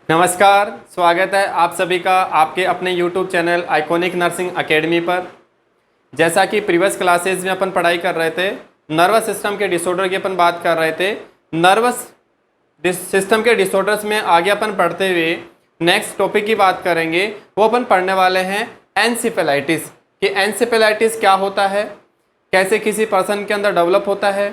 नमस्कार, स्वागत है आप सभी का आपके अपने YouTube channel iconic nursing academy पर। जैसा कि प्रीवियस क्लासेस में अपन पढ़ाई कर रहे थे, नर्वस सिस्टम के डिसऑर्डर की अपन बात कर रहे थे। नर्वस सिस्टम के डिसऑर्डर्स में आगे अपन पढ़ते हुए नेक्स्ट टॉपिक की बात करेंगे। वो अपन पढ़ने वाले हैं एनसेफेलाइटिस कि एनसेफेलाइटिस क्या होता है, कैसे किसी पर्सन के अंदर डेवलप होता है,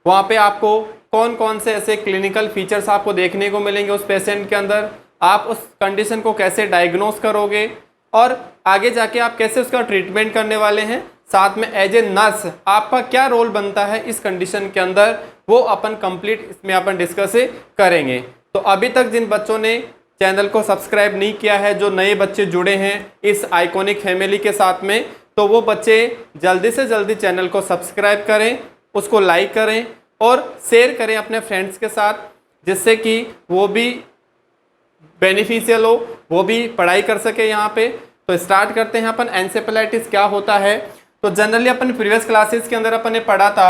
वहाँ पे आपको कौन कौन से ऐसे क्लिनिकल फीचर्स आपको देखने को मिलेंगे उस पेशेंट के अंदर, आप उस कंडीशन को कैसे डायग्नोस करोगे और आगे जाके आप कैसे उसका ट्रीटमेंट करने वाले हैं, साथ में एज ए नर्स आपका क्या रोल बनता है इस कंडीशन के अंदर, वो अपन कंप्लीट इसमें अपन डिस्कस करेंगे। तो अभी तक जिन बच्चों ने चैनल को सब्सक्राइब नहीं किया है, जो नए बच्चे जुड़े हैं इस आइकॉनिक फैमिली के साथ में, तो वो बच्चे जल्दी से जल्दी चैनल को सब्सक्राइब करें, उसको लाइक करें और शेयर करें अपने फ्रेंड्स के साथ, जिससे कि वो भी बेनिफिशियल हो, वो भी पढ़ाई कर सके यहाँ पे। तो स्टार्ट करते हैं अपन एनसेफेलाइटिस क्या होता है। तो जनरली अपन प्रीवियस क्लासेस के अंदर अपन ने पढ़ा था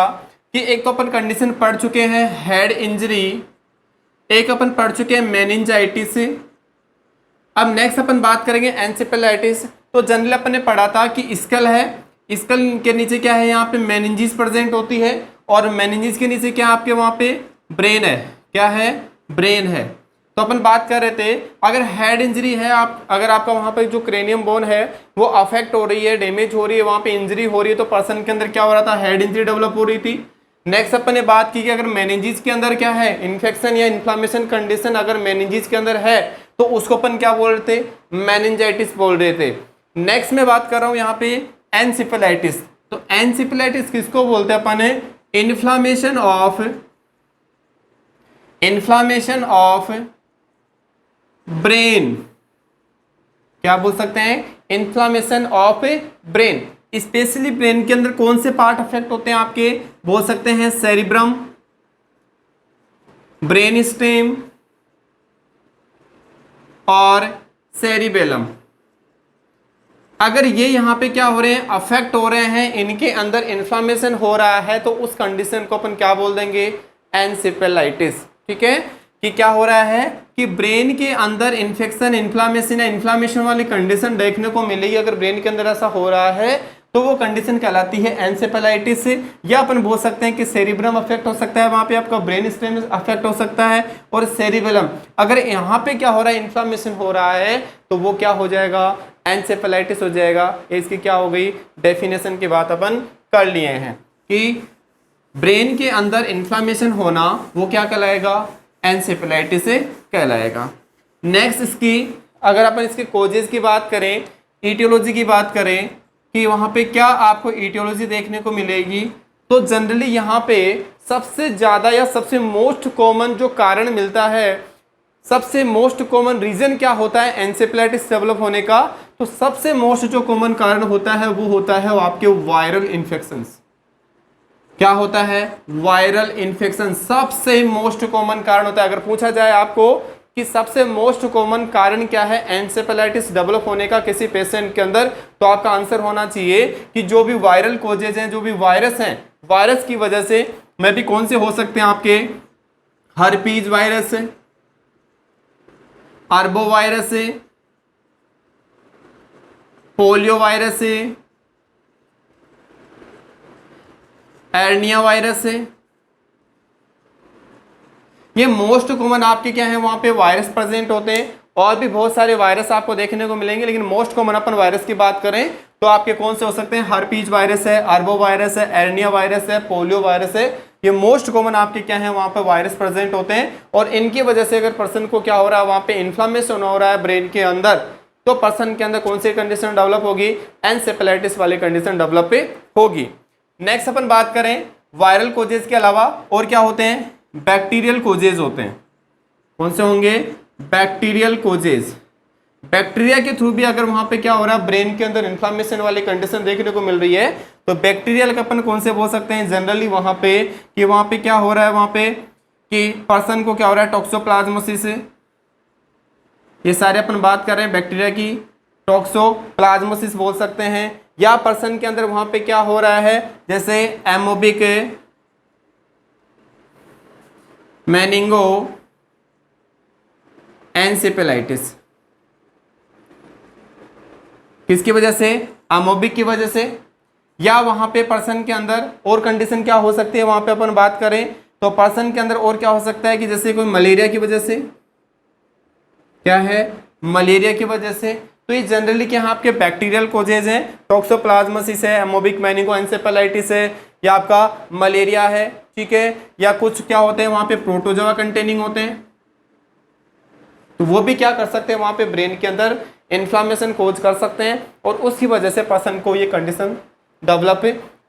कि एक तो अपन कंडीशन पढ़ चुके हैं हेड इंजरी, एक अपन पढ़ चुके हैं मेनिंजाइटिस। अब नेक्स्ट अपन बात करेंगे एनसेफेलाइटिस। तो जनरली अपन ने पढ़ा था कि स्कल है, स्कल के नीचे क्या है, यहाँ पे मेनिंजिस प्रेजेंट होती है और मेनिंजिस के नीचे क्या आपके वहाँ पे ब्रेन है, क्या है, ब्रेन है। तो अपन बात कर रहे थे अगर हेड इंजरी है, आप अगर आपका वहाँ पे जो क्रेनियम बोन है वो अफेक्ट हो रही है, डैमेज हो रही है, वहाँ पे इंजरी हो रही है, तो पर्सन के अंदर क्या हो रहा था, हेड इंजरी डेवलप हो रही थी। नेक्स्ट अपन ने बात की कि अगर मेनिंजिस के अंदर क्या है, इन्फेक्शन या इन्फ्लामेशन कंडीशन अगर मेनिंजिस के अंदर है तो उसको अपन क्या बोल रहे थे, मेनिंजाइटिस बोल रहे थे। नेक्स्ट में बात कर रहा हूँ यहाँ पे एनसेफेलाइटिस। तो एनसेफेलाइटिस किसको बोलते हैं अपन, इन्फ्लामेशन ऑफ ब्रेन, क्या बोल सकते हैं, inflammation of brain. Specially brain के अंदर कौन से पार्ट अफेक्ट होते हैं आपके, बोल सकते हैं सेरिब्रम, ब्रेन स्टेम और सेरिबेलम। अगर ये यहाँ पे क्या हो रहे हैं, अफेक्ट हो रहे हैं, इनके अंदर इन्फ्लामेशन हो रहा है, तो उस कंडीशन को अपन क्या बोल देंगे, एनसेफेलाइटिस। ठीक है, कि क्या हो रहा है कि ब्रेन के अंदर इन्फेक्शन, इन्फ्लामेशन या इन्फ्लामेशन वाली कंडीशन देखने को मिलेगी। अगर ब्रेन के अंदर ऐसा हो रहा है तो वो कंडीशन कहलाती है एनसेफेलाइटिस। या अपन बोल सकते हैं कि सेरिब्रम अफेक्ट हो सकता है, वहां पे आपका ब्रेन स्टेम अफेक्ट हो सकता है, और सेरिबेलम अगर यहाँ पे क्या हो रहा है, इन्फ्लामेशन हो रहा है, तो वो क्या हो जाएगा, एनसेफेलाइटिस हो जाएगा। इसकी क्या हो गई, डेफिनेशन की बात अपन कर लिए हैं कि ब्रेन के अंदर इन्फ्लामेशन होना वो क्या कहलाएगा, एनसेफेलाइटिस कहलाएगा। नेक्स्ट इसकी अगर अपन इसके कोजेस की बात करें, ईटियोलॉजी की बात करें कि वहाँ पे क्या आपको ईटियोलॉजी देखने को मिलेगी, तो जनरली यहाँ पे सबसे ज़्यादा या सबसे मोस्ट कॉमन जो कारण मिलता है, सबसे मोस्ट कॉमन रीजन क्या होता है एनसेफेलाइटिस डेवलप होने का, तो सबसे मोस्ट जो कॉमन कारण होता है वो होता है वो आपके वायरल इन्फेक्शंस। क्या होता है, वायरल इन्फेक्शन सबसे मोस्ट कॉमन कारण होता है। अगर पूछा जाए आपको कि सबसे मोस्ट कॉमन कारण क्या है एनसेफेलाइटिस डेवलप होने का किसी पेशेंट के अंदर, तो आपका आंसर होना चाहिए कि जो भी वायरल कोजेज हैं, जो भी वायरस हैं, वायरस की वजह से में भी कौन से हो सकते हैं आपके, herpes virus, arbo virus, polio virus, RNA virus है, ये मोस्ट कॉमन आपके क्या है, वहां पे वायरस प्रेजेंट होते हैं। और भी बहुत सारे वायरस आपको देखने को मिलेंगे, लेकिन मोस्ट कॉमन अपन वायरस की बात करें तो आपके कौन से हो सकते हैं, हर्पीज वायरस है, आर्बो वायरस है, एर्निया वायरस है, पोलियो वायरस है। ये मोस्ट कॉमन आपके क्या है, वहां पे वायरस प्रेजेंट होते हैं, और इनकी वजह से अगर पर्सन को क्या हो रहा है, वहां पे इन्फ्लामेशन हो रहा है ब्रेन के अंदर, तो पर्सन के अंदर कौन सी कंडीशन डेवलप होगी, एनसेफेलाइटिस वाली कंडीशन डेवलप होगी। नेक्स्ट अपन बात करें वायरल कोजेज के अलावा और क्या होते हैं, बैक्टीरियल कोजेज होते हैं। कौन से होंगे, बैक्टीरियल कोजेज। बैक्टीरिया के थ्रू भी अगर वहां पे क्या हो रहा है, ब्रेन के अंदर इन्फ्लामेशन वाली कंडीशन देखने को मिल रही है, तो बैक्टीरियल का अपन कौन से बोल सकते हैं जनरली वहां पे, कि वहां पे क्या हो रहा है, वहां पे कि पर्सन को क्या हो रहा है, टॉक्सोप्लाज्मोसिस, ये सारे अपन बात कर रहे हैं बैक्टीरिया की, टॉक्सोप्लाज्मोसिस बोल सकते हैं। या पर्सन के अंदर वहां पे क्या हो रहा है, जैसे एमोबिक मेनिंगो एनसेफेलाइटिस। किसकी वजह से? अमोबिक की वजह से। या वहां पे पर्सन के अंदर और कंडीशन क्या हो सकती है, वहां पे अपन बात करें तो पर्सन के अंदर और क्या हो सकता है कि जैसे कोई मलेरिया की वजह से, क्या है, मलेरिया की वजह से। तो ये जनरली क्या है, आपके बैक्टीरियल कोजेज हैं, टॉक्सोप्लाज्मोसिस है, एमोबिक मेनिंगोएन्सेफेलाइटिस है, या आपका मलेरिया है, ठीक है, या कुछ क्या होते हैं वहां पे प्रोटोजोआ कंटेनिंग होते हैं, तो वो भी क्या कर सकते हैं वहां पे ब्रेन के अंदर इन्फ्लामेशन कोज कर सकते हैं, और उसकी वजह से पर्सन को ये कंडीशन डेवलप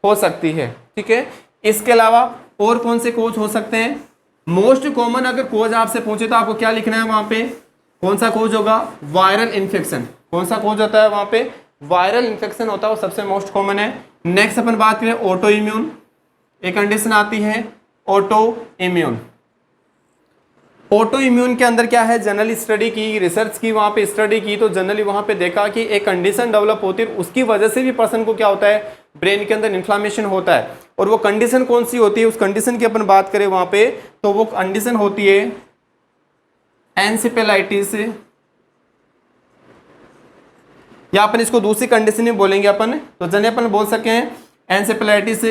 हो सकती है, ठीक है। इसके अलावा और कौन से कोज हो सकते हैं? मोस्ट कॉमन अगर कोज आपसे पूछे तो आपको क्या लिखना है वहां पे, कौन सा कोज होगा? Viral infection. कौन सा कोज होता है वहां पे? वायरल इन्फेक्शन होता है, वो सबसे मोस्ट कॉमन है। नेक्स्ट अपन बात करें ऑटो इम्यून, एक कंडीशन आती है ऑटो इम्यून। ऑटो इम्यून के अंदर क्या है, जनरली स्टडी की, रिसर्च की, वहां पे स्टडी की, तो जनरली वहां पे देखा कि एक कंडीशन डेवलप होती है, उसकी वजह से भी पर्सन को क्या होता है, ब्रेन के अंदर इन्फ्लामेशन होता है। और वो कंडीशन कौन सी होती है, उस कंडीशन की अपन बात करें वहां पे, तो वो कंडीशन होती है एनसेफेलाइटिस, या अपन इसको दूसरी कंडीशन में बोलेंगे अपन, तो जने अपन बोल सके एनसेफेलाइटिस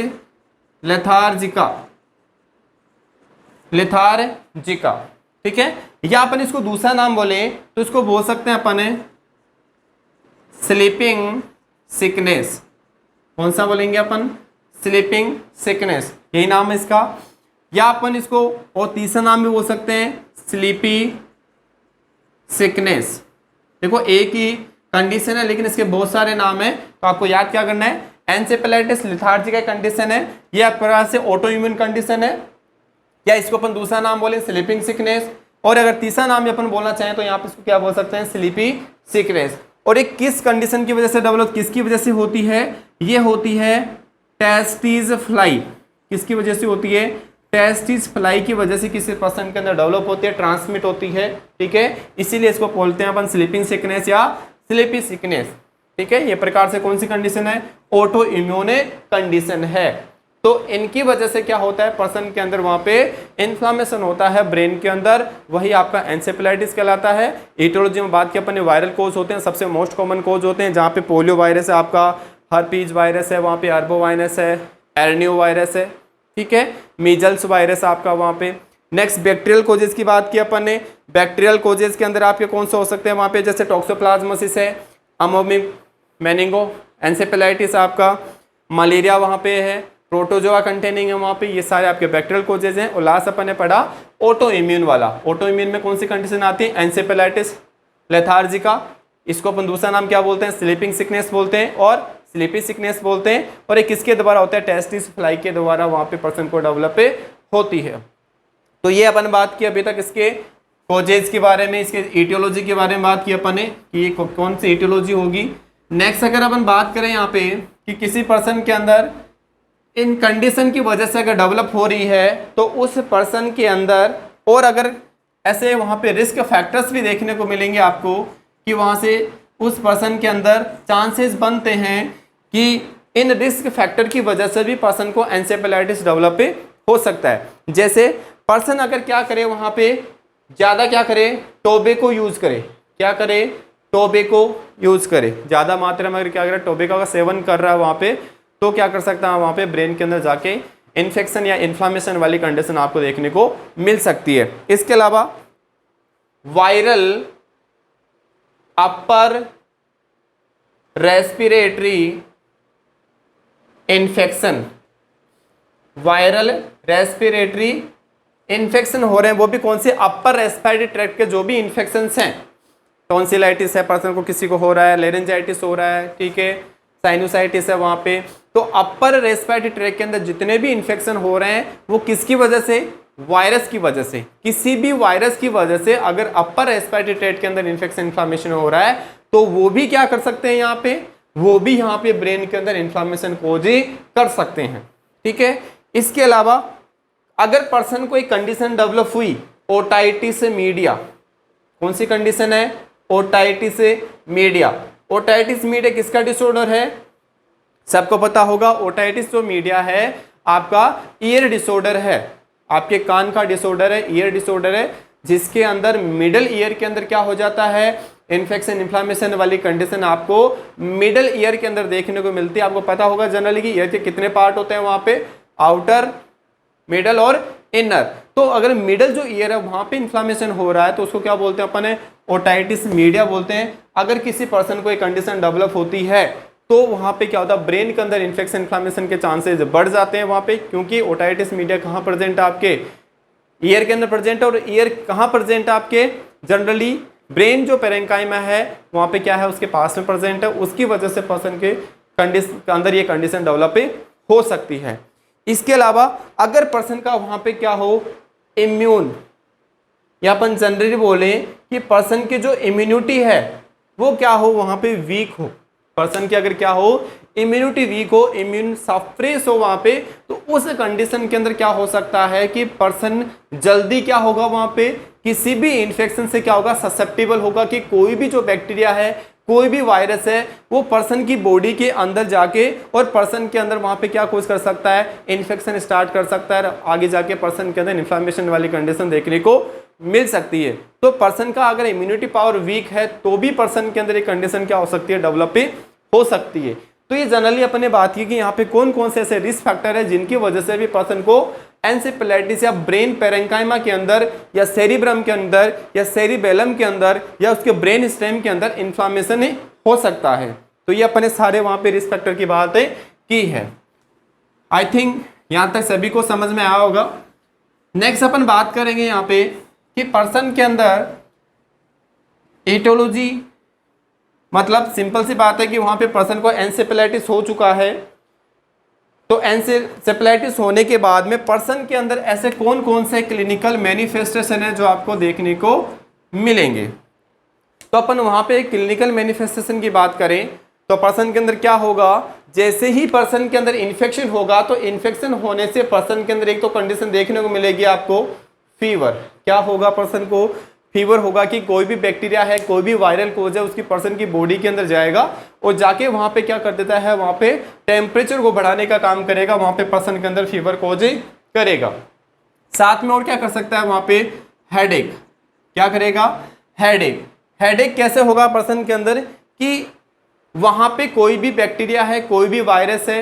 लेथार्जिका, लेथार्जिका, ठीक है। या अपन इसको दूसरा नाम बोले तो इसको बोल सकते हैं अपन स्लीपिंग सिकनेस। कौन सा बोलेंगे अपन? स्लीपिंग सिकनेस, यही नाम है इसका। या अपन इसको और तीसरा नाम भी बोल सकते हैं स्लीपी सिकनेस। देखो एक ही कंडीशन है लेकिन इसके बहुत सारे नाम है, तो आपको याद क्या करना है, एनसेफेलाइटिस लेथार्जिका कंडीशन है, यह एक प्रकार से ऑटो इम्यून कंडीशन है, या इसको अपन दूसरा नाम बोले स्लीपिंग सिकनेस, और अगर तीसरा नाम अपन बोलना चाहें तो यहाँ पे इसको क्या बोल सकते हैं, स्लीपी सिकनेस। और एक किस कंडीशन की वजह से डेवलप, किसकी वजह से होती है, ये होती है टेस्टिस फ्लाई। किसकी वजह से होती है? टेस्टिस फ्लाई की वजह से किसी पर्सन के अंदर डेवलप होती है, ट्रांसमिट होती है, ठीक है। इसीलिए इसको बोलते हैं अपन स्लीपिंग सिकनेस या स्लीपी सिकनेस, ठीक है। ये प्रकार से कौन सी कंडीशन है, ऑटो इम्यून कंडीशन है। तो इनकी वजह से क्या होता है, पर्सन के अंदर वहां पे इन्फ्लामेशन होता है ब्रेन के अंदर, वही आपका एनसेफेलाइटिस कहलाता है। एटियोलॉजी में बात की अपन, वायरल कोज होते हैं, सबसे मोस्ट कॉमन कोज होते हैं, जहाँ पे पोलियो वायरस है, आपका हर्पीज वायरस है, वहाँ पे अर्बो वायरस है, एर्नियो वायरस है, ठीक है, मीजल्स वायरस आपका वहाँ पे। नेक्स्ट बैक्टीरियल कोजेस की बात की अपन ने, बैक्टीरियल कोजेस के अंदर आपके कौन से हो सकते हैं वहाँ पे, जैसे टॉक्सोप्लाज्मोसिस है, अमोबिक मेनिंगो एनसेफेलाइटिस, आपका मलेरिया वहाँ पे है, प्रोटोजोआ कंटेनिंग है वहाँ पे, ये सारे आपके बैक्टीरियल कोजेज हैं। और लास्ट अपन ने पढ़ा ऑटो इम्यून वाला। ऑटो इम्यून में कौन सी कंडीशन आती है, एनसेफेलाइटिस लेथार्जिका, इसको अपन दूसरा नाम क्या बोलते हैं, स्लीपिंग सिकनेस बोलते हैं और स्लीपी सिकनेस बोलते हैं। और ये किसके द्वारा होता है, टेस्टिस फ्लाई के द्वारा वहाँ पे पर्सन को डेवलप होती है। तो ये अपन बात की अभी तक इसके कोजेज के बारे में, इसके इटियोलॉजी के बारे में बात की अपन ने कि ये कौन सी इटियोलॉजी होगी। नेक्स्ट अगर अपन बात करें यहाँ पे कि किसी पर्सन के अंदर इन कंडीशन की वजह से अगर डेवलप हो रही है, तो उस पर्सन के अंदर और अगर ऐसे वहाँ पे रिस्क फैक्टर्स भी देखने को मिलेंगे आपको कि वहाँ से उस पर्सन के अंदर चांसेस बनते हैं कि इन रिस्क फैक्टर की वजह से भी पर्सन को एनसेफेलाइटिस डेवलप हो सकता है। जैसे पर्सन अगर क्या करे, वहाँ पे ज़्यादा क्या करे, टोबैको यूज़ करे, क्या करे, टोबैको यूज़ करे, ज़्यादा मात्रा में अगर क्या करे, टोबैको का सेवन कर रहा है वहाँ पे, तो क्या कर सकता है वहाँ पे ब्रेन के अंदर जाके इन्फेक्शन या इन्फ्लामेशन वाली कंडीशन आपको देखने को मिल सकती है। इसके अलावा viral upper respiratory infection, viral respiratory infection हो रहे हैं, वो भी कौन से, अपर रेस्पिरेटरी ट्रैक्ट के जो भी इन्फेक्शंस हैं, टॉन्सिलाइटिस है पर्सन को, किसी को हो रहा है, लेरेंजाइटिस हो रहा है, ठीक है, साइनोसाइटिस है वहाँ पे, तो अपर रेस्पिरेटरी ट्रैक्ट के अंदर जितने भी इन्फेक्शन हो रहे हैं वो किसकी वजह से, वायरस की वजह से। किसी भी वायरस की वजह से अगर अपर रेस्पिरेटरी ट्रैक्ट के अंदर इन्फेक्शन इन्फ्लामेशन हो रहा है, तो वो भी क्या कर सकते हैं यहाँ पे, वो भी यहाँ पे ब्रेन के अंदर इन्फ्लामेशन कोज कर सकते हैं, ठीक है। इसके अलावा अगर पर्सन को एक कंडीशन डेवलप हुई ओटाइटिस मीडिया, कौन सी कंडीशन है, ओटाइटिस मीडिया। ओटाइटिस मीडिया किसका डिसऑर्डर है, सबको पता होगा, ओटाइटिस जो मीडिया है आपका ईयर डिसऑर्डर है, आपके कान का डिसऑर्डर है, ईयर डिसऑर्डर है, जिसके अंदर मिडल ईयर के अंदर क्या हो जाता है, इन्फेक्शन इन्फ्लामेशन वाली कंडीशन आपको मिडल ईयर के अंदर देखने को मिलती है। आपको पता होगा जनरली कि ईयर के कितने पार्ट होते हैं वहां पे, आउटर, मिडल और इनर। तो अगर मिडल जो ईयर है वहां पे इन्फ्लामेशन हो रहा है तो उसको क्या बोलते हैं अपन, ओटाइटिस मीडिया बोलते हैं। अगर किसी पर्सन को एक कंडीशन डेवलप होती है तो वहां पे क्या होता है, ब्रेन के अंदर इन्फेक्शन इन्फ्लामेशन के चांसेस बढ़ जाते हैं वहां पे, क्योंकि ओटाइटिस मीडिया कहाँ प्रेजेंट है, आपके ईयर के अंदर प्रेजेंट है। और ईयर कहाँ प्रेजेंट है, आपके जनरली ब्रेन जो पेरेंकाइमा है वहां पे क्या है, उसके पास में प्रेजेंट है। उसकी वजह से पर्सन के अंदर ये कंडीशन डेवलप हो सकती है। इसके अलावा अगर पर्सन का वहां पे क्या हो, इम्यून, या अपन जनरली बोले कि पर्सन की जो इम्यूनिटी है वो क्या हो, वहां पे वीक हो। पर्सन की अगर क्या हो, इम्यूनिटी वीक हो, इम्यून सप्रेस हो वहां पे, तो उस कंडीशन के अंदर क्या हो सकता है कि पर्सन जल्दी क्या होगा, वहां पे किसी भी इंफेक्शन से क्या होगा, ससेप्टेबल होगा। कि कोई भी जो बैक्टीरिया है, कोई भी वायरस है, वो पर्सन की बॉडी के अंदर जाके और पर्सन के अंदर वहां पे क्या कोज कर सकता है, इन्फेक्शन स्टार्ट कर सकता है। आगे जाके पर्सन के अंदर इन्फ्लामेशन वाली कंडीशन देखने को मिल सकती है। तो पर्सन का अगर इम्यूनिटी पावर वीक है तो भी पर्सन के अंदर एक कंडीशन क्या हो सकती है, डेवलप हो सकती है। तो ये जनरली अपन ने बात की कि यहाँ पे कौन कौन से ऐसे रिस्क फैक्टर है जिनकी वजह से भी पर्सन को एन्सेफेलाइटिस या ब्रेन पेरेंकाइमा के अंदर या सेरिब्रम के अंदर या सेरिबेलम के अंदर या उसके ब्रेन स्टेम के अंदर इन्फ्लामेशन हो सकता है। तो ये अपन ने सारे वहां पे रिस्क फैक्टर की बातें की है। आई थिंक यहां तक सभी को समझ में आया होगा। नेक्स्ट अपन बात करेंगे यहाँ पे कि पर्सन के अंदर एटियोलॉजी, मतलब सिंपल सी बात है कि वहां पे पर्सन को एन्सेफेलाइटिस हो चुका है। तो एन्सेफेलाइटिस होने के बाद में पर्सन के अंदर ऐसे कौन कौन से क्लिनिकल मैनिफेस्टेशन है जो आपको देखने को मिलेंगे। तो अपन वहां पे क्लिनिकल मैनिफेस्टेशन की बात करें तो पर्सन के अंदर क्या होगा, जैसे ही पर्सन के अंदर इन्फेक्शन होगा तो इन्फेक्शन होने से पर्सन के अंदर एक तो कंडीशन देखने को मिलेगी आपको, फीवर। क्या होगा, पर्सन को फीवर होगा कि कोई भी बैक्टीरिया है, कोई भी वायरल कोज है उसकी पर्सन की बॉडी के अंदर जाएगा और जाके वहां पे क्या कर देता है, वहां पे टेम्परेचर को बढ़ाने का काम करेगा, वहां पे पर्सन के अंदर फीवर कोज करेगा। साथ में और क्या कर सकता है, वहां पे हेडेक, क्या करेगा, हेडेक। हेडेक कैसे होगा पर्सन के अंदर कि वहां पे कोई भी बैक्टीरिया है, कोई भी वायरस है,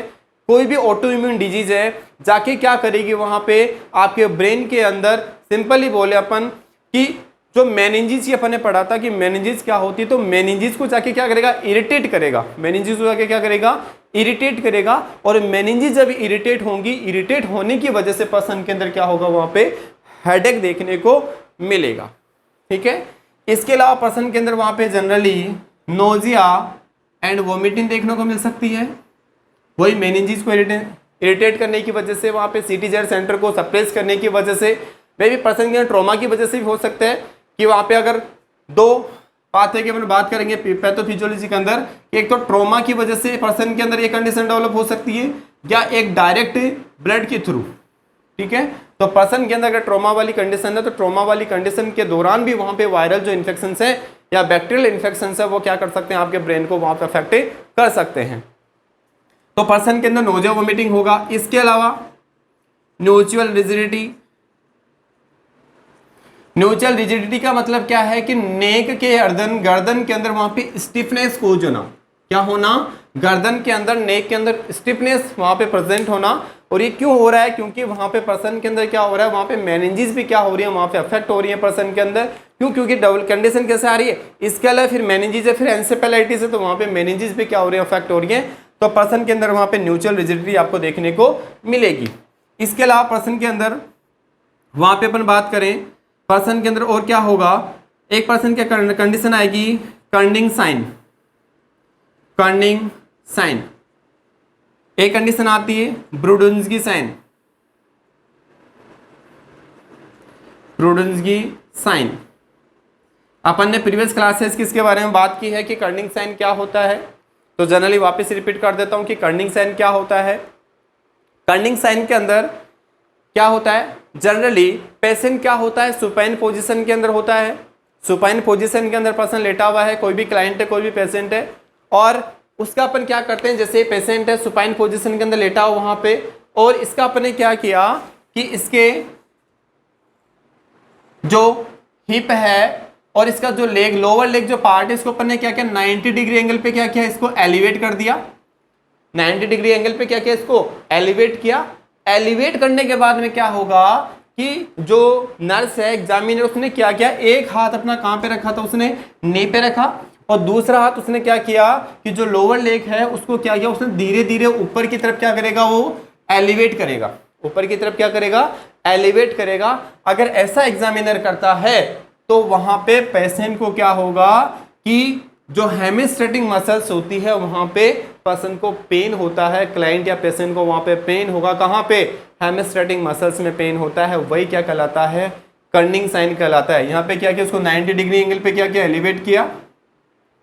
कोई भी ऑटो इम्यून डिजीज है, जाके क्या करेगी वहां पे आपके ब्रेन के अंदर, सिंपली बोले अपन कि जो मेनिंजिस अपन ने पढ़ा था कि मेनिंजिस क्या होती है, तो मेनिंजिस को जाके क्या करेगा, इरिटेट करेगा। मेनिंजिस को जाके क्या करेगा, इरिटेट करेगा। और मेनिंजिस जब इरिटेट होंगी, इरिटेट होने की वजह से पर्सन के अंदर क्या होगा, वहां पे हेडेक देखने को मिलेगा। ठीक है। इसके अलावा पर्सन के अंदर वहां पे जनरली नोजिया एंड वोमिटिंग देखने को मिल सकती है। वही मेनिंजिस को इरिटेट करने की वजह से, वहां पे सीटीजेड सेंटर को सप्रेस करने की वजह से, मे भी पर्सन के ट्रॉमा की वजह से भी हो सकता है कि वहां पे अगर दो बात है कि अपन बात करेंगे पैथोफिजियोलॉजी के अंदर, एक तो ट्रॉमा की वजह से पर्सन के अंदर ये कंडीशन डेवलप हो सकती है या एक डायरेक्ट ब्लड के थ्रू। ठीक है। तो पर्सन के अंदर अगर ट्रॉमा वाली कंडीशन है तो ट्रॉमा वाली कंडीशन के दौरान भी वहां पे वायरल जो इन्फेक्शन है या बैक्टीरियल इन्फेक्शन है वो क्या कर सकते हैं, आपके ब्रेन को वहां पे अफेक्ट कर सकते हैं। तो पर्सन के अंदर नोजिया वोमिटिंग होगा। इसके अलावा न्यूचुअल रिजिडिटी। न्यूचुअल रिजिडिटी का मतलब क्या है कि नेक के गर्दन के अंदर वहां पे स्टिफनेस को होना, क्या होना, गर्दन के अंदर, नेक के अंदर स्टिफनेस वहां पे प्रेजेंट होना। और ये क्यों हो रहा है, क्योंकि वहां पे पर्सन के अंदर क्या हो रहा है, वहां पे मेनिंजिस भी क्या हो रही है, वहां पे अफेक्ट हो रही है पर्सन के अंदर। क्यों, क्योंकि डबल कंडीशन कैसे आ रही है, इसके अलावा फिर मेनिंजिस है, फिर एन्सेफेलाइटिस है, तो वहां पे मेनिंजिस भी क्या हो रही है, अफेक्ट हो रही है। तो पर्सन के अंदर वहां पे न्यूचुअल रिजिडिटी आपको देखने को मिलेगी। इसके अलावा पर्सन के अंदर वहां पे अपन बात करें, पर्सन के अंदर और क्या होगा, एक पर्सन क्या कंडीशन आएगी, कर्निंग साइन। कर्निंग साइन एक कंडीशन आती है, ब्रुडुन्स्की साइन। ब्रुडुन्स्की साइन अपन ने प्रीवियस क्लासेस किसके बारे में बात की है कि कर्निंग साइन क्या होता है। तो जनरली वापस रिपीट कर देता हूं कि कर्निंग साइन क्या होता है। कर्निंग साइन के अंदर क्या होता है, जनरली पेशेंट क्या होता है, सुपाइन पोजीशन के अंदर होता है। सुपाइन पोजीशन के अंदर पर्सन लेटा हुआ है, कोई भी क्लाइंट है, कोई भी पेशेंट है, और उसका अपन क्या करते हैं, जैसे पेशेंट है सुपाइन पोजीशन के अंदर लेटा हुआ वहां पे, और इसका अपन ने क्या किया कि इसके जो हिप है और इसका जो लेग, लोअर लेग जो पार्ट है, इसको अपन ने क्या किया, 90 डिग्री एंगल पे क्या किया, इसको एलिवेट कर दिया। 90 डिग्री एंगल पे क्या किया, इसको एलिवेट किया। एलिवेट करने के बाद में क्या होगा कि जो नर्स है, एग्जामिनर, उसने क्या किया, एक हाथ अपना कहां पे रखा था, उसने नी पे रखा, और दूसरा हाथ उसने क्या किया कि जो लोअर लेग है उसको क्या किया, उसने धीरे धीरे ऊपर की तरफ क्या करेगा, वो एलिवेट करेगा, ऊपर की तरफ क्या करेगा, एलिवेट करेगा। अगर ऐसा एग्जामिनर करता है तो वहां पे पेशेंट को क्या होगा कि जो हेमिस्ट्रेटिंग मसल्स होती है वहां पे पर्सन को पेन होता है, क्लाइंट या पेशेंट को वहां पे पेन होगा। कहां पे, हेमिस्ट्रेटिंग मसल्स में पेन होता है, वही क्या कहलाता है, कर्निंग साइन कहलाता है। यहाँ पे क्या किया, उसको 90 डिग्री एंगल पे क्या किया, एलिवेट किया,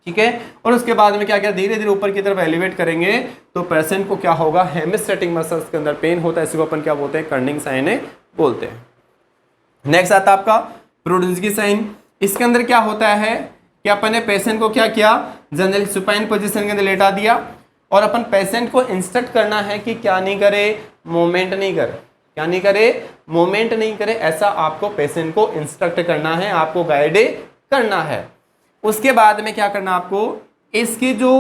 ठीक है, और उसके बाद में क्या किया, धीरे धीरे ऊपर की तरफ एलिवेट करेंगे तो पेशेंट को क्या होगा, हेमिस्ट्रेटिंग मसल्स के अंदर पेन होता है, इसी को अपन क्या बोलते हैं, कर्निंग साइन बोलते हैं। नेक्स्ट आता है आपका प्रोड्यूसकी साइन। इसके अंदर क्या होता है कि अपन ने पेशेंट को क्या किया, जनरली सुपाइन पोजीशन के अंदर लेटा दिया, और अपन पेशेंट को इंस्ट्रक्ट करना है कि क्या नहीं करे, मूवमेंट नहीं करे, क्या नहीं करे, मूवमेंट नहीं करे, ऐसा आपको पेशेंट को इंस्ट्रक्ट करना है, आपको गाइड करना है। उसके बाद में क्या करना आपको, इसकी जो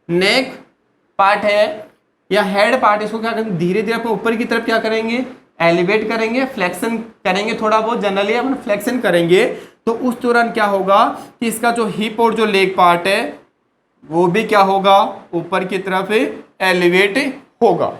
नेक पार्ट है या हेड पार्ट, इसको क्या करेंगे, धीरे धीरे अपन ऊपर की तरफ क्या करेंगे, एलिवेट करेंगे, फ्लेक्शन करेंगे, थोड़ा बहुत जनरली अपन फ्लेक्शन करेंगे। तो उस दौरान क्या होगा कि इसका जो हिप और जो लेग पार्ट है वो भी क्या होगा, ऊपर की तरफ एलिवेट होगा।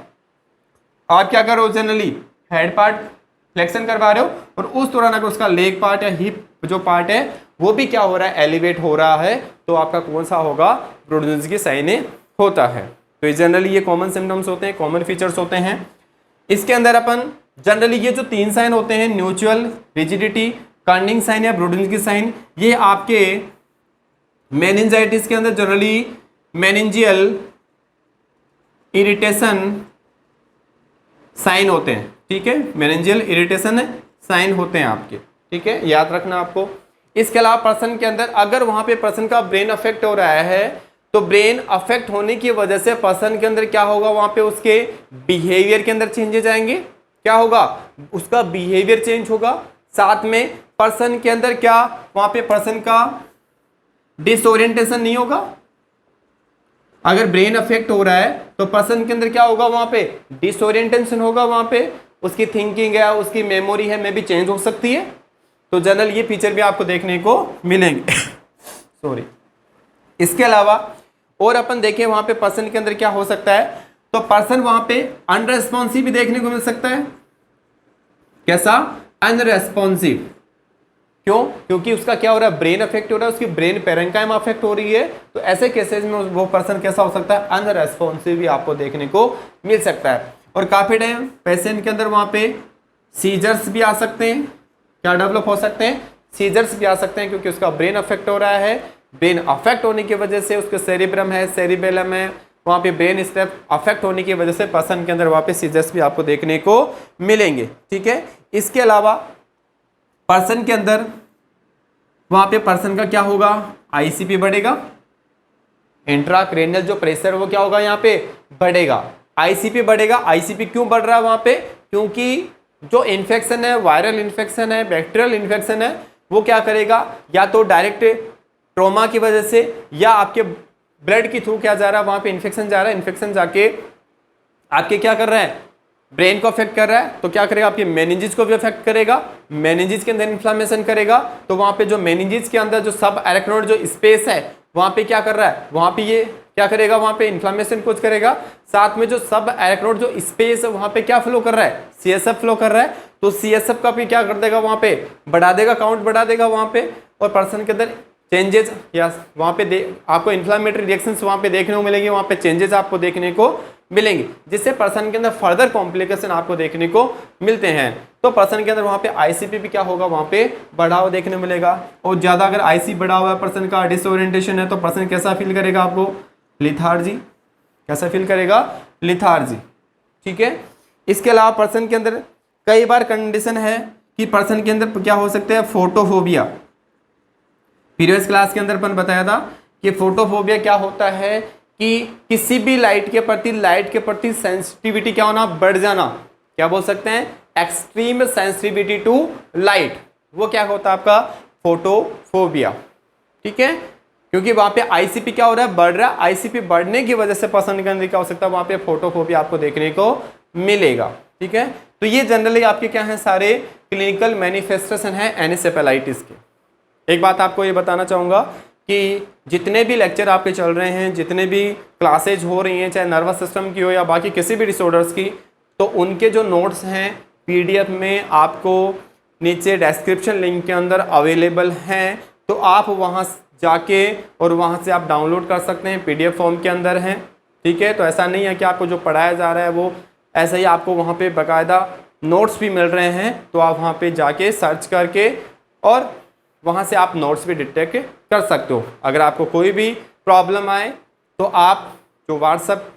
आप क्या कर रहे हो, जनरली हेड पार्ट फ्लेक्शन करवा रहे हो, और उस दौरान अगर उसका लेग पार्ट या हिप जो पार्ट है वो भी क्या हो रहा है, एलिवेट हो रहा है, तो आपका कौन सा होगा, प्रोड्यूसकी साइन होता है। तो जनरली ये कॉमन सिम्टम्स होते हैं, कॉमन फीचर्स होते हैं। इसके अंदर अपन जनरली ये जो 3 साइन होते हैं, न्यूट्रल, रिजिडिटी, कर्निंग साइन या प्रोड्यूसकी साइन, ये आपके मेनिंजाइटिस के अंदर जनरली मेनिंजियल इरिटेशन साइन होते हैं, ठीक है, मेनिंजियल इरिटेशन साइन होते हैं आपके, ठीक है, याद रखना आपको। इसके अलावा पर्सन के अंदर अगर वहां पे पर्सन का ब्रेन अफेक्ट हो रहा है तो ब्रेन अफेक्ट होने की वजह से पर्सन के अंदर क्या होगा, वहां पे उसके बिहेवियर के अंदर चेंजेस आएंगे, क्या होगा, उसका बिहेवियर चेंज होगा। साथ में पर्सन के अंदर क्या, वहां पे पर्सन का डिसओरिएंटेशन नहीं होगा। अगर ब्रेन अफेक्ट हो रहा है तो पर्सन के अंदर क्या होगा, वहां पे डिसओरिएंटेशन होगा, वहां पे उसकी थिंकिंग है, उसकी मेमोरी है, में भी चेंज हो सकती है। तो जनरल ये फीचर भी आपको देखने को मिलेंगे सॉरी। इसके अलावा और अपन देखें वहां पे पर्सन के अंदर क्या हो सकता है, तो पर्सन वहां पे अनरेस्पॉन्सिव भी देखने को मिल सकता है। कैसा, अनरेस्पॉन्सिव, क्यों, क्योंकि उसका क्या हो रहा है, ब्रेन अफेक्ट हो रहा है, उसकी ब्रेन पेरेंकाइम अफेक्ट हो रही है। तो ऐसे केसेस में वो पर्सन कैसा हो सकता है, अनरेस्पॉन्सिव भी आपको देखने को मिल सकता है। और काफी टाइम पेशेंट के अंदर वहां पे सीजर्स भी आ सकते हैं, क्या डेवलप हो सकते हैं, सीजर्स भी आ सकते हैं, क्योंकि उसका ब्रेन अफेक्ट हो रहा है। ब्रेन अफेक्ट होने की वजह से उसके सेरिब्रम है, सेरिबेलम है, वहाँ पे ब्रेन स्टेप अफेक्ट होने की वजह से पर्सन के अंदर वहाँ पे सीजर्स भी आपको देखने को मिलेंगे, ठीक है। इसके अलावा पर्सन के अंदर वहाँ पे पर्सन का क्या होगा, आईसीपी बढ़ेगा, इंट्राक्रेनियल जो प्रेशर वो क्या होगा, यहाँ पे बढ़ेगा, आईसीपी बढ़ेगा। आईसीपी क्यों बढ़ रहा है वहाँ पे, क्योंकि जो इन्फेक्शन है, वायरल इन्फेक्शन है, बैक्टीरियल इन्फेक्शन है, वो क्या करेगा, या तो डायरेक्ट ट्रॉमा की वजह से या आपके ब्लड के थ्रू क्या जा रहा है, वहां पे इन्फेक्शन जा रहा है, इन्फेक्शन जाके आपके क्या कर रहा है, ब्रेन को अफेक्ट कर रहा है, तो क्या करेगा, आपके मेनिंजिस को भी अफेक्ट करेगा, मेनिंजिस के अंदर इन्फ्लामेशन करेगा। तो वहां पे जो मेनिंजिस के अंदर जो सब एरेक्नोइड जो स्पेस है वहां पे क्या कर रहा है, वहां पे ये क्या करेगा, वहां पे इन्फ्लामेशन कुछ करेगा। साथ में जो सब एरेक्नोइड जो स्पेस है वहां पे क्या फ्लो कर रहा है, सीएसएफ फ्लो कर रहा है, तो सीएसएफ का भी क्या कर देगा, वहां पे बढ़ा देगा, काउंट बढ़ा देगा वहां पे, और पर्सन के अंदर चेंजेस या वहां पे आपको इन्फ्लामेटरी रिएक्शंस वहां पे देखने को मिलेंगे, वहां पे चेंजेस आपको देखने को मिलेंगे, जिससे पर्सन के अंदर फर्दर कॉम्प्लिकेशन आपको देखने को मिलते हैं। तो पर्सन के अंदर वहां पे आईसीपी भी क्या होगा, वहां पे बढ़ावा देखने मिलेगा। और ज्यादा अगर आईसी बढ़ा हुआ है, पर्सन का डिसओरिएंटेशन है, तो पर्सन कैसा फील करेगा, आपको लिथार्जी, कैसा फील करेगा, लिथार्जी, ठीक है। इसके अलावा पर्सन के अंदर कई बार कंडीशन है कि पर्सन के अंदर क्या हो सकता है, फोटोफोबिया। प्रीवियस क्लास के अंदर अपन बताया था कि फोटोफोबिया क्या होता है कि किसी भी लाइट के प्रति सेंसिटिविटी क्या होना, बढ़ जाना, क्या बोल सकते हैं, एक्सट्रीम सेंसिटिविटी टू लाइट। वो क्या होता है आपका फोटोफोबिया, ठीक है, क्योंकि वहाँ पे आईसीपी क्या हो रहा है, बढ़ रहा है। आईसीपी बढ़ने की वजह से पर्सन के अंदर क्या हो सकता है, वहाँ पे फोटोफोबिया आपको देखने को मिलेगा, ठीक है। तो ये जनरली आपके क्या है, सारे क्लिनिकल मैनिफेस्टेशन है एनसेफेलाइटिस के। एक बात आपको ये बताना चाहूँगा कि जितने भी लेक्चर आपके चल रहे हैं, जितने भी क्लासेज हो रही हैं, चाहे नर्वस सिस्टम की हो या बाकी किसी भी डिसऑर्डर्स की, तो उनके जो नोट्स हैं पीडीएफ में आपको नीचे डिस्क्रिप्शन लिंक के अंदर अवेलेबल हैं, तो आप वहाँ जाके और वहाँ से आप डाउनलोड कर सकते हैं, पीडीएफ फॉर्म के अंदर हैं, ठीक है। तो ऐसा नहीं है कि आपको जो पढ़ाया जा रहा है वो ऐसा ही, आपको वहाँ पे बाकायदा नोट्स भी मिल रहे हैं, तो आप वहाँ पे जाके सर्च करके और वहाँ से आप नोट्स भी डिटेक्ट कर सकते हो। अगर आपको कोई भी प्रॉब्लम आए तो आप जो व्हाट्सएप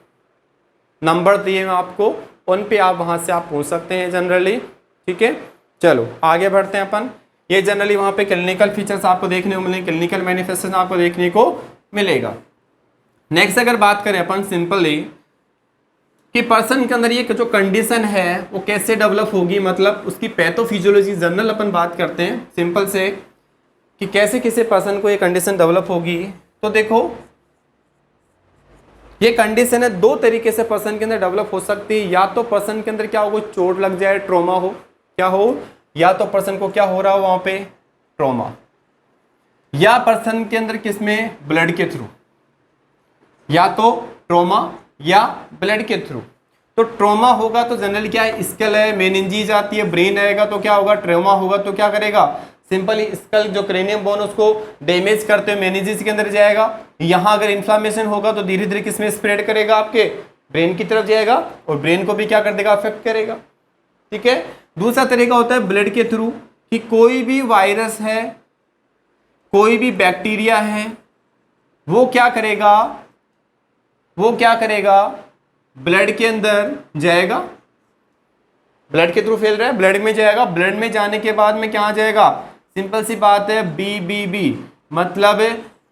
नंबर दिए हैं आपको, उन पे आप वहाँ से आप पूछ सकते हैं जनरली, ठीक है। चलो आगे बढ़ते हैं अपन। ये जनरली वहाँ पे क्लिनिकल फीचर्स आपको देखने को मिलेंगे, क्लिनिकल मैनिफेस्टेशन आपको देखने को मिलेगा। नेक्स्ट अगर बात करें अपन सिंपली कि पर्सन के अंदर ये जो कंडीशन है वो कैसे डेवलप होगी, मतलब उसकी पैथोफिजियोलॉजी जनरल अपन बात करते हैं सिंपल से कि कैसे किसी पर्सन को ये कंडीशन डेवलप होगी। तो देखो ये कंडीशन है दो तरीके से पर्सन के अंदर डेवलप हो सकती है। या तो पर्सन के अंदर क्या हो, चोट लग जाए, ट्रॉमा हो, क्या हो, या तो पर्सन को क्या हो रहा हो वहां पे, ट्रॉमा, या पर्सन के अंदर किसमें, ब्लड के थ्रू, या तो ट्रॉमा या ब्लड के थ्रू। तो ट्रॉमा होगा तो जनरली क्या है, स्कल है, मेनिंजीज आती है, ब्रेन आएगा तो क्या होगा, ट्रॉमा होगा तो क्या करेगा, सिंपली स्कल जो क्रेनियम बोन उसको डैमेज करते हुए मेनिंजीज के अंदर जाएगा। यहाँ अगर इन्फ्लामेशन होगा तो धीरे धीरे किसमें स्प्रेड करेगा, आपके ब्रेन की तरफ जाएगा और ब्रेन को भी क्या कर देगा, अफेक्ट करेगा, ठीक है। दूसरा तरीका होता है ब्लड के थ्रू, कि कोई भी वायरस है, कोई भी बैक्टीरिया है, वो क्या करेगा, ब्लड के अंदर जाएगा, ब्लड के थ्रू फैल रहा है, ब्लड में जाएगा, ब्लड में जाने के बाद में क्या जाएगा, सिंपल सी बात है, BBB मतलब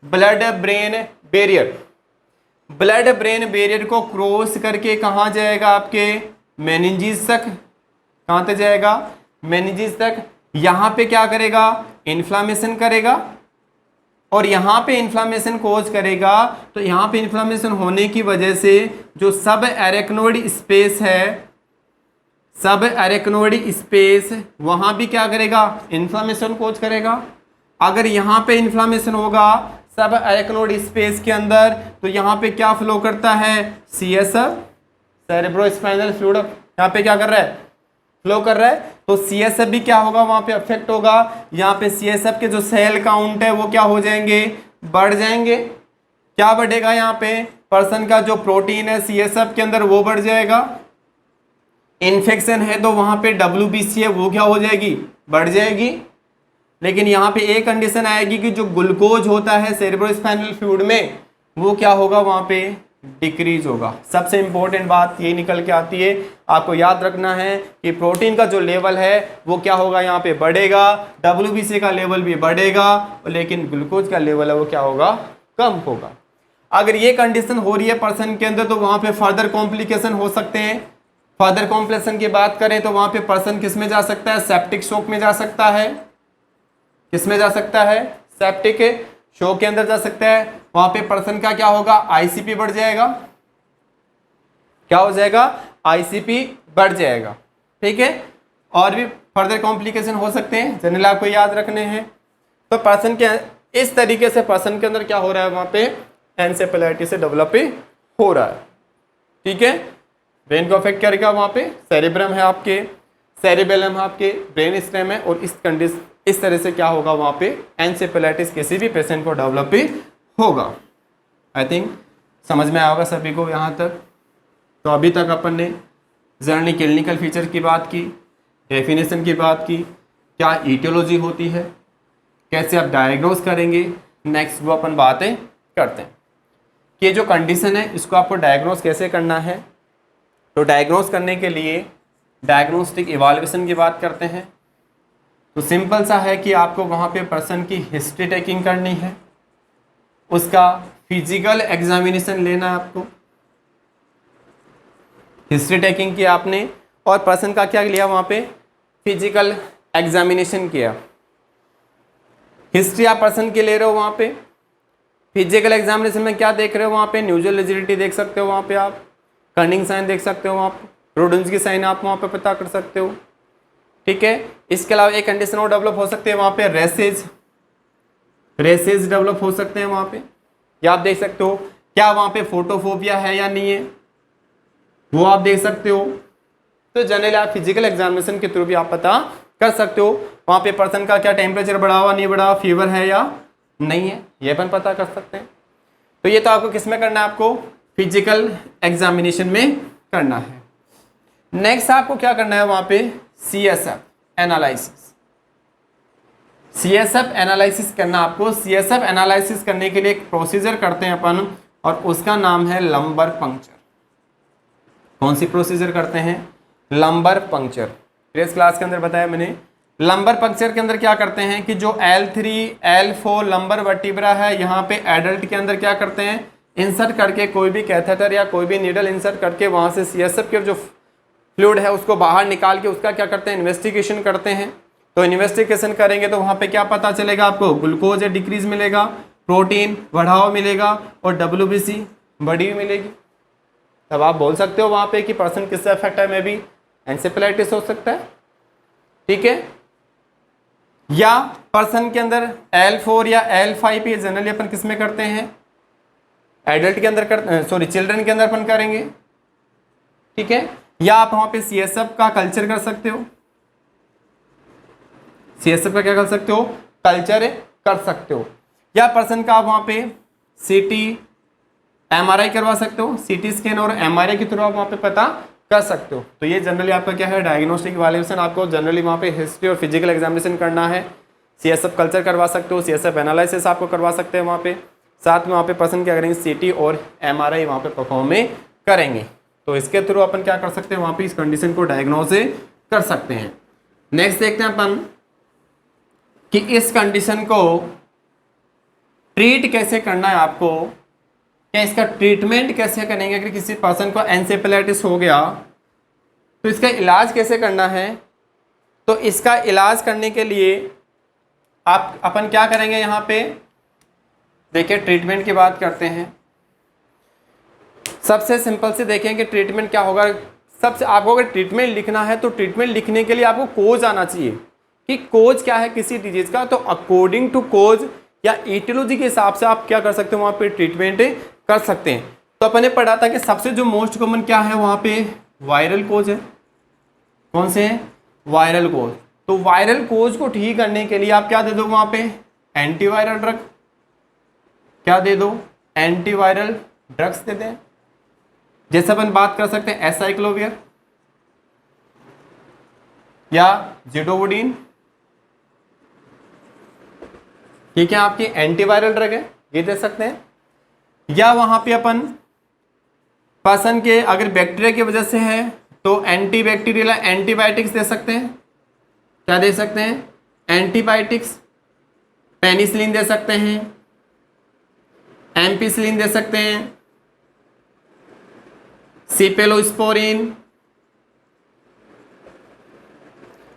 blood brain barrier. Blood brain barrier को क्रॉस करके कहाँ जाएगा, आपके मेनिंजीज तक, कहाँ तक जाएगा, मेनिंजीज तक। यहाँ पे क्या करेगा, इन्फ्लामेशन करेगा, और यहाँ पे इन्फ्लामेशन कोज करेगा। तो यहाँ पे इन्फ्लामेशन होने की वजह से जो सब एरेक्नोइड स्पेस है, सब एरेक्नोइड स्पेस, वहाँ भी क्या करेगा, इन्फ्लामेशन कोज करेगा। अगर यहाँ पे इन्फ्लामेशन होगा सब एरेक्नोइड स्पेस के अंदर, तो यहाँ पे क्या फ्लो करता है, CSF, सेरेब्रोस्पाइनल फ्लूइड, यहाँ पे क्या कर रहा है, फ्लो कर रहा है। तो CSF भी क्या होगा, वहाँ पे अफेक्ट होगा। यहाँ पे CSF के जो सेल काउंट है वो क्या हो जाएंगे, बढ़ जाएंगे। क्या बढ़ेगा, यहाँ पे पर्सन का जो प्रोटीन है CSF के अंदर वो बढ़ जाएगा। इन्फेक्शन है तो वहाँ पे WBC है वो क्या हो जाएगी, बढ़ जाएगी। लेकिन यहाँ पे एक कंडीशन आएगी कि जो ग्लूकोज होता है सेरेब्रोस्पाइनल फ्लूइड में, वो क्या होगा, वहाँ पे डिक्रीज होगा। सबसे इंपॉर्टेंट बात ये निकल के आती है, आपको याद रखना है कि प्रोटीन का जो लेवल है वो क्या होगा, यहाँ पे बढ़ेगा, WBC का लेवल भी बढ़ेगा, लेकिन ग्लूकोज का लेवल है वो क्या होगा, कम होगा। अगर ये कंडीशन हो रही है पर्सन के अंदर, तो वहाँ पे फर्दर कॉम्प्लिकेशन हो सकते हैं। फर्दर कॉम्प्लिकेशन की बात करें तो वहाँ पे पर्सन किस में जा सकता है, सेप्टिक शॉक में जा सकता है। किस में जा सकता है, सेप्टिक शॉक के अंदर जा सकता है। वहां पे पर्सन का क्या होगा, ICP बढ़ जाएगा, क्या हो जाएगा, ICP बढ़ जाएगा, ठीक है। और भी फर्दर कॉम्प्लिकेशन हो सकते हैं, जनरली आपको याद रखने हैं। तो पर्सन के इस तरीके से पर्सन के अंदर क्या हो रहा है, वहां पे एनसेफेलाइटिस से डेवलप हो रहा है, ठीक है। ब्रेन को अफेक्ट करेगा, वहां पे सेरेब्रम है आपके, सेरिबेलम है आपके, ब्रेन स्टेम है, और इस तरह से क्या होगा, वहां पे एनसेफेलाइटिस किसी भी पेशेंट को डेवलप होगा। आई थिंक समझ में आया होगा सभी को यहाँ तक। तो अभी तक अपन ने जनरली क्लिनिकल फीचर की बात की, डेफिनेशन की बात की, क्या ईटियोलॉजी होती है, कैसे आप डायग्नोज करेंगे। नेक्स्ट वो अपन बातें करते हैं कि जो कंडीशन है इसको आपको डायग्नोज कैसे करना है। तो डायग्नोज करने के लिए डायग्नोस्टिक इवाल्युएशन की बात करते हैं। तो सिंपल सा है कि आपको वहाँ पे पर्सन की हिस्ट्री टेकिंग करनी है, उसका फिजिकल एग्जामिनेशन लेना है आपको। हिस्ट्री टेकिंग किया आपने और पर्सन का क्या लिया, वहाँ पे फिजिकल एग्जामिनेशन किया। हिस्ट्री आप पर्सन की ले रहे हो वहाँ पे। फिजिकल एग्जामिनेशन में क्या देख रहे हो वहाँ पे, न्यूजुअल रिजिडिटी देख सकते हो वहाँ पे, आप कर्निंग साइन देख सकते हो वहाँ पे, रोडेंस की साइन आप वहाँ पे पता कर सकते हो। ठीक है, इसके अलावा एक कंडीशन और डेवलप हो सकते हैं वहाँ पे, रेसेज डेवलप हो सकते हैं वहाँ पे, या आप देख सकते हो क्या वहाँ पे फोटोफोबिया है या नहीं है, वो आप देख सकते हो। तो जनरली आप फिजिकल एग्जामिनेशन के थ्रू भी आप पता कर सकते हो वहाँ पे पर्सन का क्या टेम्परेचर बढ़ा हुआ नहीं बढ़ा, फीवर है या नहीं है, ये अपन पता कर सकते हैं। तो ये तो आपको किस में करना है, आपको फिजिकल एग्जामिनेशन में करना है। नेक्स्ट आपको क्या करना है वहाँ पे, CSF एनालिसिस। CSF एनालिसिस करना आपको। CSF एनालिसिस करने के लिए एक प्रोसीजर करते हैं अपन, और उसका नाम है लंबर पंक्चर। कौन सी प्रोसीजर करते हैं, लंबर पंक्चर। प्रीवियस क्लास के अंदर बताया मैंने। लंबर पंक्चर के अंदर क्या करते हैं कि जो L3 L4 लंबर वर्टिब्रा है, यहाँ पे एडल्ट के अंदर क्या करते हैं, इंसर्ट करके कोई भी कैथेटर या कोई भी नीडल इंसर्ट करके वहाँ से CSF के जो फ्लूइड है उसको बाहर निकाल के उसका क्या करते हैं, इन्वेस्टिगेशन करते हैं। तो इन्वेस्टिगेशन करेंगे तो वहाँ पे क्या पता चलेगा आपको, ग्लूकोज डिक्रीज मिलेगा, प्रोटीन बढ़ाव मिलेगा, और WBC बढ़ी हुई मिलेगी। तब आप बोल सकते हो वहाँ पे कि पर्सन किससे अफेक्ट है, में भी एंसेफेलाइटिस हो सकता है। ठीक है, या पर्सन के अंदर L4 या L5 ये जनरली अपन किस में करते हैं, एडल्ट के अंदर चिल्ड्रन के अंदर अपन करेंगे। ठीक है, या आप वहां पे CSF का कल्चर कर सकते हो, CSF का क्या कर सकते हो, कल्चर कर सकते हो। या पर्सन का आप वहां पे CT MRI करवा सकते हो, CT स्कैन और MRI के थ्रू आप वहां पे पता कर सकते हो। तो ये जनरली आपका क्या है, डायग्नोस्टिक इवैल्यूएशन। आपको जनरली वहां पे हिस्ट्री और फिजिकल एग्जामिनेशन करना है, CSF कल्चर करवा सकते हो, CSF एनालिसिस आपको करवा सकते हैं वहां पे। साथ में वहां पे पर्सन क्या करेंगे, CT और MRI वहां पे परफॉर्म करेंगे। तो इसके थ्रू अपन क्या कर सकते हैं, वहां पे इस कंडीशन को डायग्नोज कर सकते हैं। नेक्स्ट देखते हैं अपन कि इस कंडीशन को ट्रीट कैसे करना है आपको, क्या इसका ट्रीटमेंट कैसे करेंगे। अगर किसी पर्सन को एंसेफेलाइटिस हो गया तो इसका इलाज कैसे करना है। तो इसका इलाज करने के लिए अपन क्या करेंगे, यहाँ पे देखिए ट्रीटमेंट की बात करते हैं। सबसे सिंपल से देखें कि ट्रीटमेंट क्या होगा। सबसे आपको अगर ट्रीटमेंट लिखना है तो ट्रीटमेंट लिखने के लिए आपको कोज आना चाहिए कि कोज क्या है किसी डिजीज का। तो अकॉर्डिंग टू कोज या इटियोलॉजी के हिसाब से आप क्या कर सकते हो, वहाँ पे ट्रीटमेंट कर सकते हैं। तो अपन ने पढ़ा था कि सबसे जो मोस्ट कॉमन क्या है वहाँ पे, वायरल कोज है। कौन से है, वायरल कोज। तो वायरल कोज को ठीक करने के लिए आप क्या दे दो वहाँ पे, एंटीवायरल ड्रग। क्या दे दो, एंटीवायरल ड्रग्स दे दें। जैसे अपन बात कर सकते हैं एसाइक्लोवियर या जिडोवोडिन, ठीक है, आपकी एंटीवायरल ड्रग है, ये दे सकते हैं। या वहां पे अपन पर्सन के अगर बैक्टीरिया की वजह से है तो एंटीबैक्टीरियल एंटीबायोटिक्स दे सकते हैं। क्या दे सकते हैं, एंटीबायोटिक्स। पेनिसिलिन दे सकते हैं, एम्पिसिलिन दे सकते हैं, सिपेलोस्पोरिन,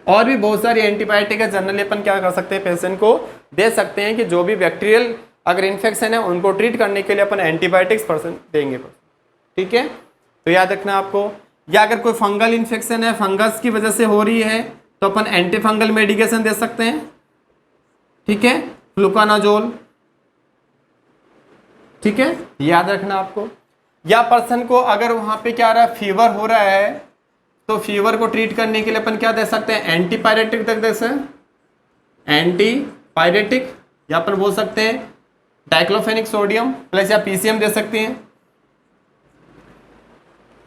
और भी बहुत सारी एंटीबायोटिक है। जनरली अपन क्या कर सकते हैं, पेशेंट को दे सकते हैं कि जो भी बैक्टीरियल अगर इन्फेक्शन है उनको ट्रीट करने के लिए अपन एंटीबायोटिक्स पर्सन देंगे। ठीक है, तो याद रखना आपको। या अगर कोई फंगल इन्फेक्शन है, फंगस की वजह से हो रही है, तो अपन एंटी फंगल मेडिकेशन दे सकते हैं। ठीक है, फ्लुकानाजोल। ठीक है, याद रखना आपको। या पर्सन को अगर वहां पे क्या रहा है, फीवर हो रहा है, तो फीवर को ट्रीट करने के लिए अपन क्या दे सकते हैं, एंटीपायरेटिक तक दे सकते हैं, एंटीपायरेटिक, या अपन बोल सकते हैं डाइक्लोफेनिक सोडियम प्लस या PCM दे सकते हैं।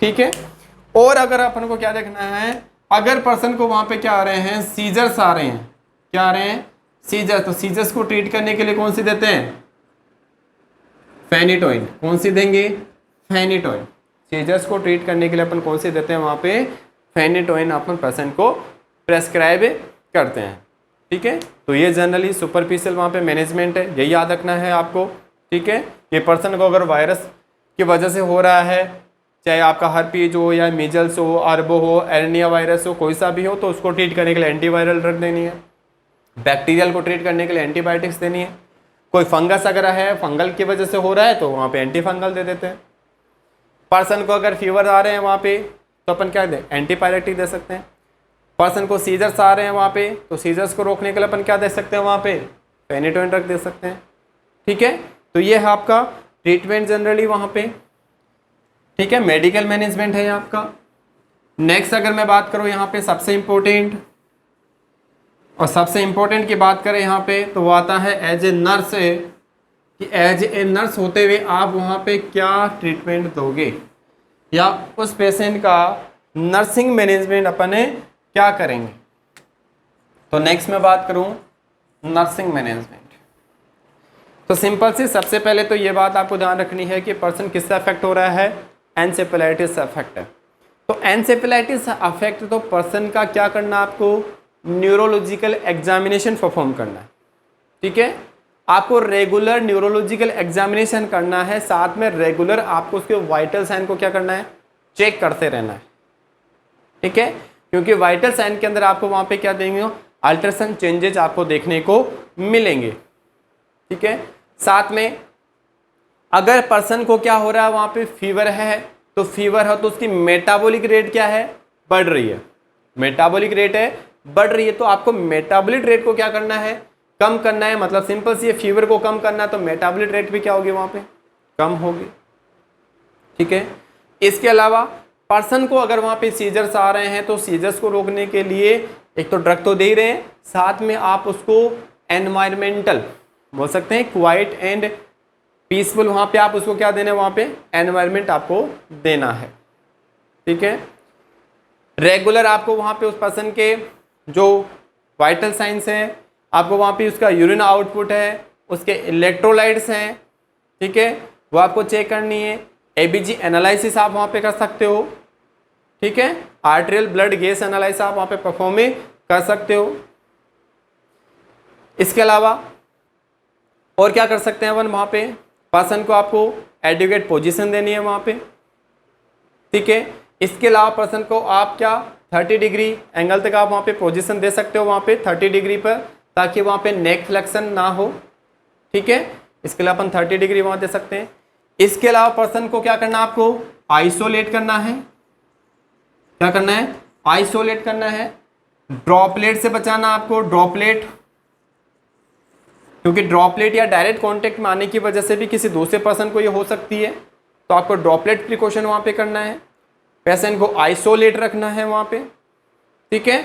ठीक है, और अगर अपन को क्या देखना है, अगर पर्सन को वहां पे क्या आ रहे हैं, सीजर्स आ रहे हैं, क्या आ रहे हैं, सीजर्स। तो सीजर्स को ट्रीट करने के लिए कौन सी देते हैं, फेनिटोइन। कौन सी देंगे, फेनिटोइन। सीजर्स को ट्रीट करने के लिए अपन कौन सी देते हैं, वहां पे फेनिटोइन अपन पेशेंट को प्रेस्क्राइब करते हैं। ठीक है, तो ये जनरली सुपरफिशियल वहाँ पे मैनेजमेंट है, यही याद रखना है आपको। ठीक है, ये पर्सन को अगर वायरस की वजह से हो रहा है, चाहे आपका हर्पीज हो या मीजल्स हो, आर्बो हो, एर्निया वायरस हो, कोई सा भी हो, तो उसको ट्रीट करने के लिए एंटीवायरल ड्रग देनी है। बैक्टीरियल को ट्रीट करने के लिए एंटीबायोटिक्स देनी है। कोई फंगस अगर है, फंगल की वजह से हो रहा है तो वहाँ पे एंटी फंगल दे देते हैं। पर्सन को अगर फीवर आ रहे हैं वहाँ पे तो अपन क्या दें, एंटीपायरेटिक दे सकते हैं। पर्सन को सीजर्स आ रहे हैं वहाँ पे तो सीजर्स को रोकने के लिए अपन क्या दे सकते हैं, वहाँ पे पेनिटोइन ड्रग दे सकते हैं। ठीक है, तो ये है आपका ट्रीटमेंट जनरली वहाँ पे। ठीक है, मेडिकल मैनेजमेंट है आपका। नेक्स्ट अगर मैं बात करूँ यहाँ पे सबसे इम्पोर्टेंट की बात करें यहाँ पे तो वो आता है एज ए नर्स है कि एज ए नर्स होते हुए आप वहाँ पे क्या ट्रीटमेंट दोगे या उस पेशेंट का नर्सिंग मैनेजमेंट अपने क्या करेंगे। तो नेक्स्ट मैं बात करूँ नर्सिंग मैनेजमेंट, तो सिंपल सी सबसे पहले तो ये बात आपको ध्यान रखनी है कि पर्सन किससे अफेक्ट हो रहा है, एनसेफेलाइटिस से अफेक्ट है। तो एनसेफेलाइटिस अफेक्ट तो पर्सन का क्या करना, आपको न्यूरोलॉजिकल एग्जामिनेशन परफॉर्म करना है। ठीक है, आपको रेगुलर न्यूरोलॉजिकल एग्जामिनेशन करना है, साथ में रेगुलर आपको उसके वाइटल साइन को क्या करना है, चेक करते रहना है। ठीक है, क्योंकि वाइटल साइन के अंदर आपको वहाँ पे क्या देंगे, अल्ट्रासाउंड चेंजेज आपको देखने को मिलेंगे। ठीक है, साथ में अगर पर्सन को क्या हो रहा है, वहाँ पे फीवर है तो फीवर है तो उसकी मेटाबॉलिक रेट क्या है, बढ़ रही है। मेटाबॉलिक रेट है, बढ़ रही है, तो आपको मेटाबॉलिक रेट को क्या करना है, कम करना है। मतलब सिंपल सी फीवर को कम करना है तो मेटाबॉलिक रेट भी क्या होगी, वहाँ पे कम होगी। ठीक है, इसके अलावा पर्सन को अगर वहाँ पे सीजर्स आ रहे हैं तो सीजर्स को रोकने के लिए एक तो ड्रग तो दे ही रहे हैं, साथ में आप उसको एनवायरमेंटल बोल सकते हैं, क्वाइट एंड पीसफुल, वहाँ पे आप उसको क्या देना है, वहाँ पे एनवायरमेंट आपको देना है। ठीक है, रेगुलर आपको वहाँ पे उस पर्सन के जो वाइटल साइंस हैं, आपको वहाँ पे उसका यूरिन आउटपुट है, उसके इलेक्ट्रोलाइट्स हैं, ठीक है, वो आपको चेक करनी है। एबीजी एनालिसिस आप वहाँ पे कर सकते हो। ठीक है, आर्टेरियल ब्लड गैस एनालिसिस आप वहाँ पे परफॉर्म कर सकते हो। इसके अलावा और क्या कर सकते हैं अपन, वहाँ पे पर्सन को आपको एडुकेट पोजीशन देनी है वहाँ पे। ठीक है, इसके अलावा पर्सन को आप क्या 30 डिग्री एंगल तक आप वहाँ पे पोजीशन दे सकते हो, वहाँ पे 30 डिग्री पर, ताकि वहाँ पे नेक फ्लेक्शन ना हो। ठीक है, इसके लिए अपन 30 डिग्री वहाँ दे सकते हैं। इसके अलावा पर्सन को क्या करना है, आपको आइसोलेट करना है। क्या करना है, आइसोलेट करना है। ड्रॉपलेट से बचाना आपको, ड्रॉपलेट, क्योंकि ड्रॉपलेट या डायरेक्ट कांटेक्ट में आने की वजह से भी किसी दूसरे पर्सन को ये हो सकती है, तो आपको ड्रॉपलेट प्रिकॉशन वहाँ पे करना है। पेशेंट को आइसोलेट रखना है वहाँ पे। ठीक है,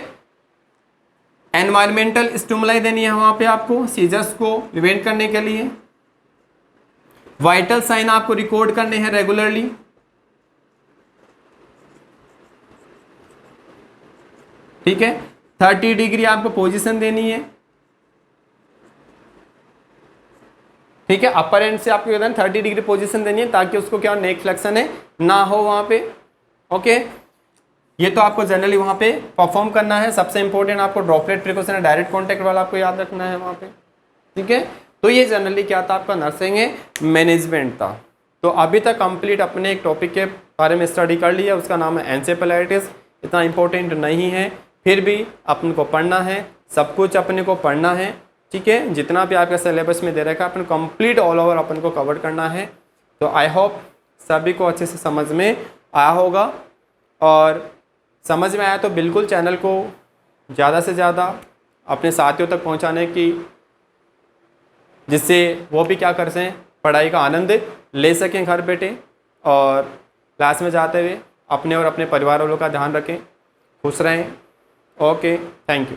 एनवायरमेंटल स्टिमुलाई देनी है वहाँ पे आपको सीजर्स को प्रिवेंट करने के लिए। वाइटल साइन आपको रिकॉर्ड करने हैं रेगुलरली। ठीक है, 30 डिग्री आपको पोजीशन देनी है। ठीक है, अपर एंड से आपको 30 डिग्री पोजीशन देनी है, ताकि उसको क्या नेक फ्लेक्शन है ना हो वहाँ पे। ओके, ये तो आपको जनरली वहाँ पे परफॉर्म करना है। सबसे इंपॉर्टेंट आपको ड्रॉपलेट प्रिकॉशन है, डायरेक्ट कॉन्टैक्ट वाला आपको याद रखना है वहाँ पे। ठीक है, तो ये जनरली क्या था, आपका नर्सिंग है मैनेजमेंट था। तो अभी तक कंप्लीट अपने एक टॉपिक के बारे में स्टडी कर लिया, उसका नाम है एनसेफेलाइटिस। इतना इंपॉर्टेंट नहीं है, फिर भी अपन को पढ़ना है, सब कुछ अपने को पढ़ना है। ठीक है, जितना भी आपका सिलेबस में दे रखा है अपन कंप्लीट ऑल ओवर अपन को कवर करना है। तो आई होप सभी को अच्छे से समझ में आया होगा, और समझ में आया तो बिल्कुल चैनल को ज़्यादा से ज़्यादा अपने साथियों तक पहुंचाने की, जिससे वो भी क्या कर सकें, पढ़ाई का आनंद ले सकें घर बैठे, और क्लास में जाते हुए अपने और अपने परिवार वालों का ध्यान रखें। खुश रहें। Okay, thank you.